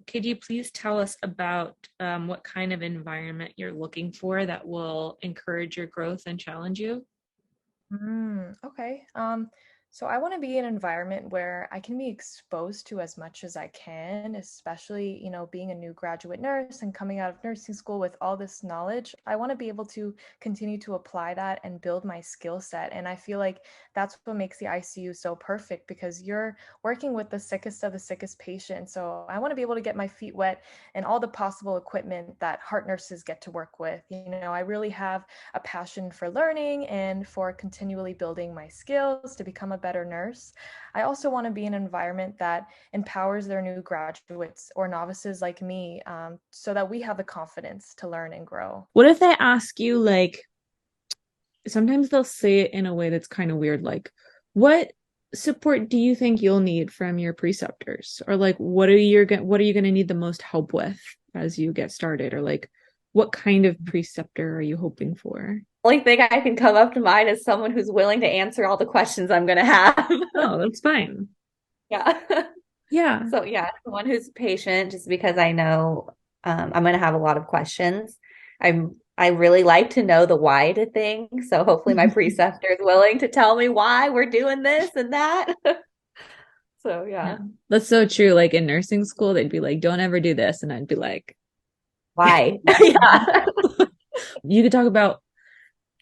could you please tell us about what kind of environment you're looking for that will encourage your growth and challenge you? Okay. So I want to be in an environment where I can be exposed to as much as I can, especially, being a new graduate nurse and coming out of nursing school with all this knowledge. I want to be able to continue to apply that and build my skill set. And I feel like that's what makes the ICU so perfect because you're working with the sickest of the sickest patients. So I want to be able to get my feet wet and all the possible equipment that heart nurses get to work with. I really have a passion for learning and for continually building my skills to become a better nurse. I also want to be in an environment that empowers their new graduates or novices like me, so that we have the confidence to learn and grow. What if they ask you, like, sometimes they'll say it in a way that's kind of weird, like, what support do you think you'll need from your preceptors? Or like, what are you going to need the most help with as you get started? Or like, what kind of preceptor are you hoping for? Only thing I can come up to mind is someone who's willing to answer all the questions I'm going to have. Oh, that's fine. Yeah. Yeah. So yeah, someone who's patient, just because I know I'm going to have a lot of questions. I really like to know the why to things. So hopefully my preceptor is willing to tell me why we're doing this and that. So Yeah. yeah, That's so true. Like in nursing school, they'd be like, don't ever do this. And I'd be like, why? why? Yeah. You could talk about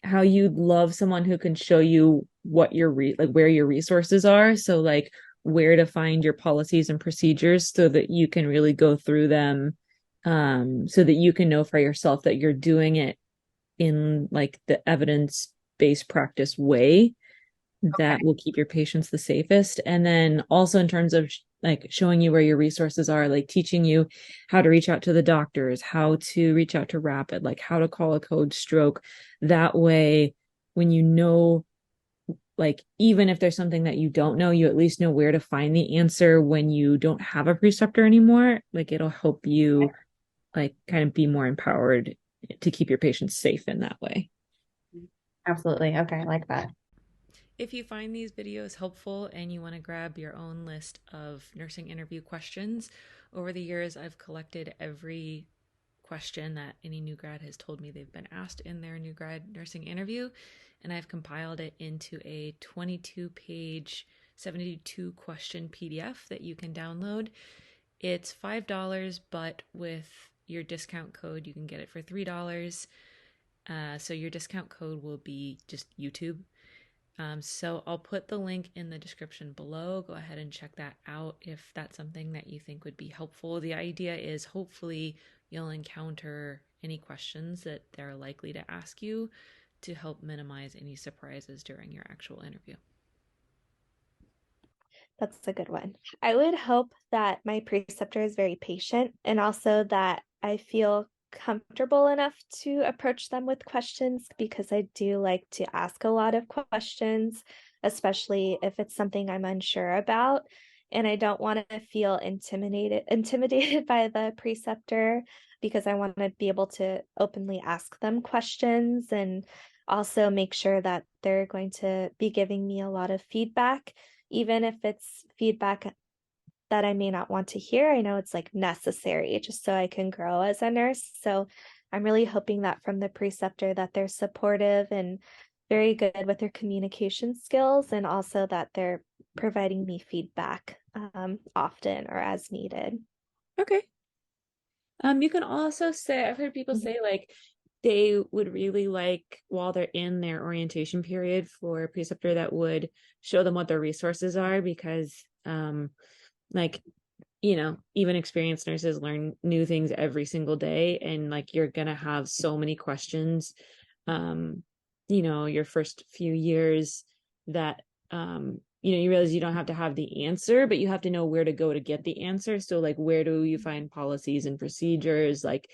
how you'd love someone who can show you what your like where your resources are. So like where to find your policies and procedures so that you can really go through them, so that you can know for yourself that you're doing it in like the evidence-based practice way that will keep your patients the safest. And then also in terms of like showing you where your resources are, like teaching you how to reach out to the doctors, how to reach out to Rapid, like how to call a code stroke. That way, when you know, like even if there's something that you don't know, you at least know where to find the answer when you don't have a preceptor anymore. Like it'll help you like kind of be more empowered to keep your patients safe in that way. Absolutely. Okay, I like that. If you find these videos helpful and you want to grab your own list of nursing interview questions, over the years I've collected every question that any new grad has told me they've been asked in their new grad nursing interview, and I've compiled it into a 22-page, 72 question PDF that you can download. It's $5, but with your discount code, you can get it for $3. So your discount code will be just YouTube. So I'll put the link in the description below. Go ahead and check that out if that's something that you think would be helpful. The idea is hopefully you'll encounter any questions that they're likely to ask you to help minimize any surprises during your actual interview. That's a good one. I would hope that my preceptor is very patient and also that I feel comfortable enough to approach them with questions because I do like to ask a lot of questions, especially if it's something I'm unsure about. And I don't want to feel intimidated by the preceptor because I want to be able to openly ask them questions and also make sure that they're going to be giving me a lot of feedback even if it's feedback that I may not want to hear. I know it's like necessary just so I can grow as a nurse. So I'm really hoping that from the preceptor that they're supportive and very good with their communication skills and also that they're providing me feedback often or as needed. Okay. You can also say, I've heard people Mhm. say like they would really like while they're in their orientation period for a preceptor that would show them what their resources are because like even experienced nurses learn new things every single day and like you're gonna have so many questions um your first few years that you realize you don't have to have the answer, but you have to know where to go to get the answer. So like where do you find policies and procedures, like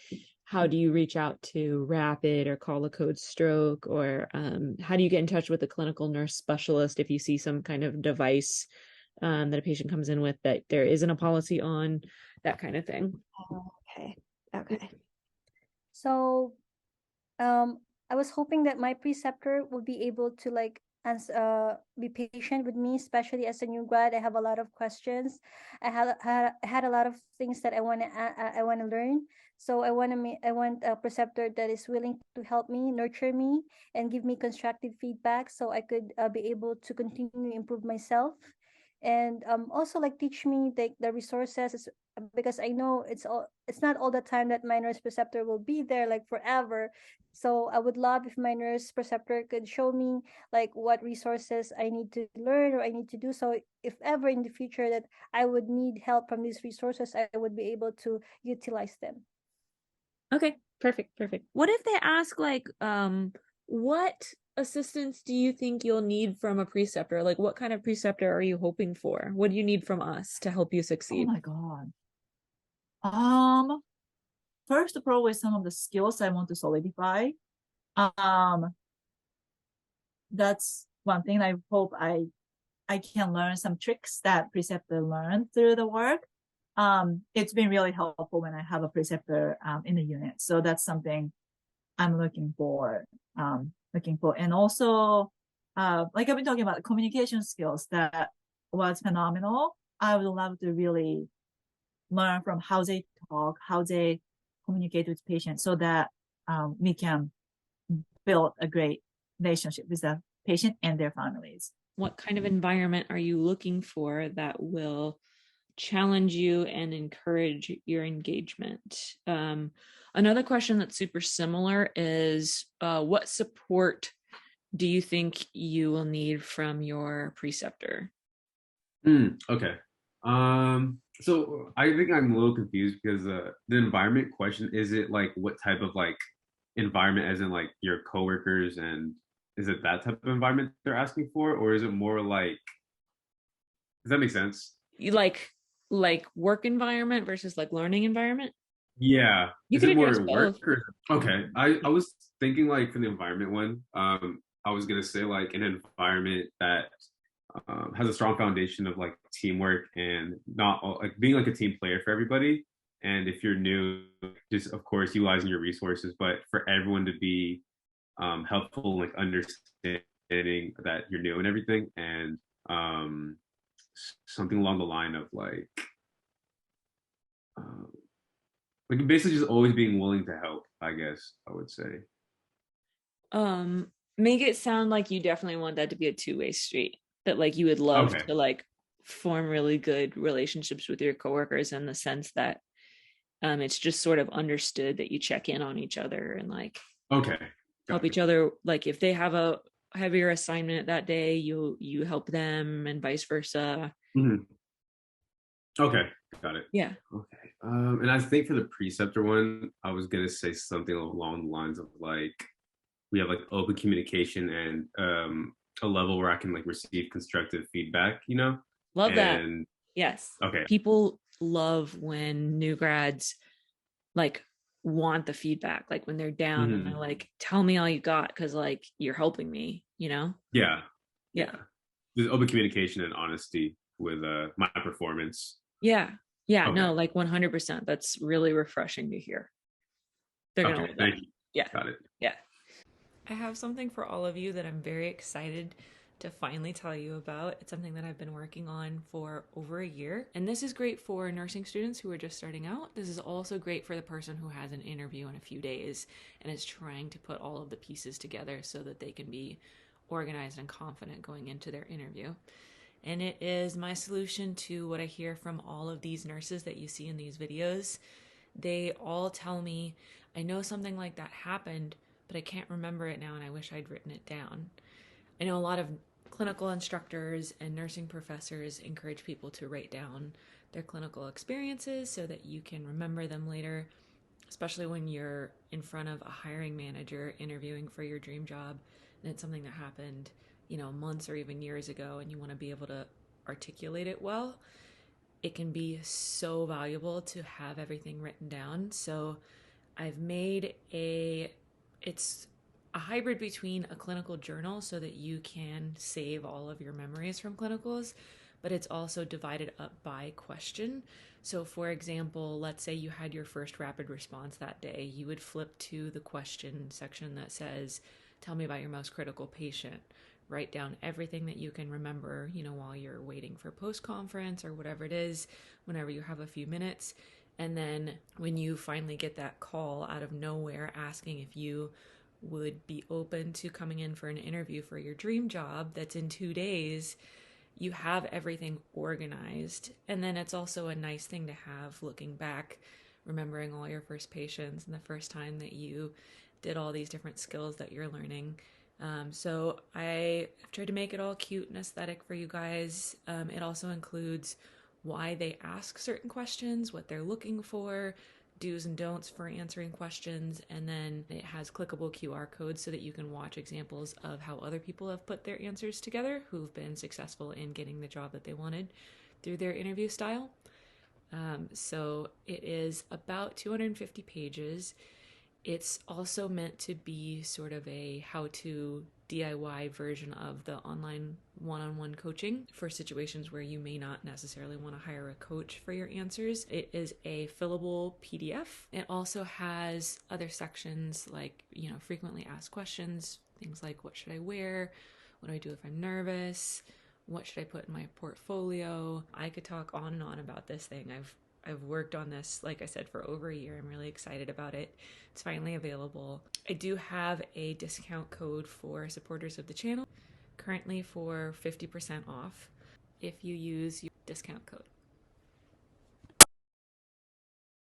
how do you reach out to Rapid or call a code stroke, or how do you get in touch with a clinical nurse specialist if you see some kind of device that a patient comes in with that there isn't a policy on, that kind of thing. Okay. Okay. So I was hoping that my preceptor would be able to like be patient with me, especially as a new grad. I have a lot of questions. I had a lot of things that I want to learn. So I want a preceptor that is willing to help me, nurture me, and give me constructive feedback, so I could be able to continue improve myself, and also like teach me the resources, because I know it's not all the time that my nurse preceptor will be there like forever. So I would love if my nurse preceptor could show me like what resources I need to learn or I need to do. So if ever in the future that I would need help from these resources, I would be able to utilize them. Okay, perfect, perfect. What if they ask like, what assistance do you think you'll need from a preceptor? Like, what kind of preceptor are you hoping for? What do you need from us to help you Oh succeed? my God. First, probably some of the skills I want to solidify. That's one thing. I hope I can learn some tricks that preceptor learned through the work. It's been really helpful when I have a preceptor in the unit. So that's something I'm looking for. And also, like I've been talking about, communication skills that was phenomenal. I would love to really learn from how they talk, how they communicate with patients, so that we can build a great relationship with the patient and their families. What kind of environment are you looking for that will challenge you and encourage your engagement? Another question that's super similar is what support do you think you will need from your preceptor? Okay. So I think I'm a little confused because the environment question, is it like what type of like environment, as in like your coworkers, and is it that type of environment they're asking for, or is it more like, does that make sense? You like work environment versus like learning environment? Yeah. You Is can it address more work both. or okay. I was thinking like for the environment one, I was gonna say like an environment that has a strong foundation of like teamwork and not all, like being like a team player for everybody. And if you're new, just of course utilizing your resources, but for everyone to be helpful, like understanding that you're new and everything, and um, something along the line of um, like basically just always being willing to help. I guess I would say. Make it sound like you definitely want that to be a two-way street, that like you would love Okay. to like form really good relationships with your coworkers, in the sense that it's just sort of understood that you check in on each other and like Okay. help Got each it. other. Like if they have a heavier assignment that day, you help them, and vice versa. Mhm. Okay. Got it. Yeah. Okay. And I think for the preceptor one, I was gonna say something along the lines of like we have like open communication and a level where I can like receive constructive feedback, you know? Love that. And Yes. okay. People love when new grads like want the feedback, like when they're down and they're Mhm. like, tell me all you got, because like you're helping me, you know? Yeah. Yeah. Yeah. There's open communication and honesty with my performance. Yeah. Yeah. Okay. No, like 100%. That's really refreshing to hear. They're going to Okay. love that. Thank you. Yeah. Got it. Yeah. I have something for all of you that I'm very excited to finally tell you about. It's something that I've been working on for over a year. And this is great for nursing students who are just starting out. This is also great for the person who has an interview in a few days and is trying to put all of the pieces together so that they can be organized and confident going into their interview. And it is my solution to what I hear from all of these nurses that you see in these videos. They all tell me, I know something like that happened, but I can't remember it now and I wish I'd written it down. I know a lot of clinical instructors and nursing professors encourage people to write down their clinical experiences so that you can remember them later, especially when you're in front of a hiring manager interviewing for your dream job and it's something that happened, months or even years ago, and you want to be able to articulate it well. It can be so valuable to have everything written down. So I've made it's a hybrid between a clinical journal so that you can save all of your memories from clinicals, but it's also divided up by question. So for example, let's say you had your first rapid response that day, you would flip to the question section that says, tell me about your most critical patient. write down everything that you can remember, while you're waiting for post-conference or whatever it is, whenever you have a few minutes. And then when you finally get that call out of nowhere asking if you would be open to coming in for an interview for your dream job that's in 2 days, you have everything organized. And then it's also a nice thing to have looking back, remembering all your first patients and the first time that you did all these different skills that you're learning. So I've tried to make it all cute and aesthetic for you guys. It also includes why they ask certain questions, what they're looking for, do's and don'ts for answering questions, and then it has clickable QR codes so that you can watch examples of how other people have put their answers together who've been successful in getting the job that they wanted through their interview style. So it is about 250 pages. It's also meant to be sort of a how-to DIY version of the online one-on-one coaching for situations where you may not necessarily want to hire a coach for your answers. It is a fillable PDF. It also has other sections like, frequently asked questions, things like what should I wear? What do I do if I'm nervous? What should I put in my portfolio? I could talk on and on about this thing. I've worked on this, like I said, for over a year. I'm really excited about it. It's finally available. I do have a discount code for supporters of the channel, currently for 50% off if you use your discount code.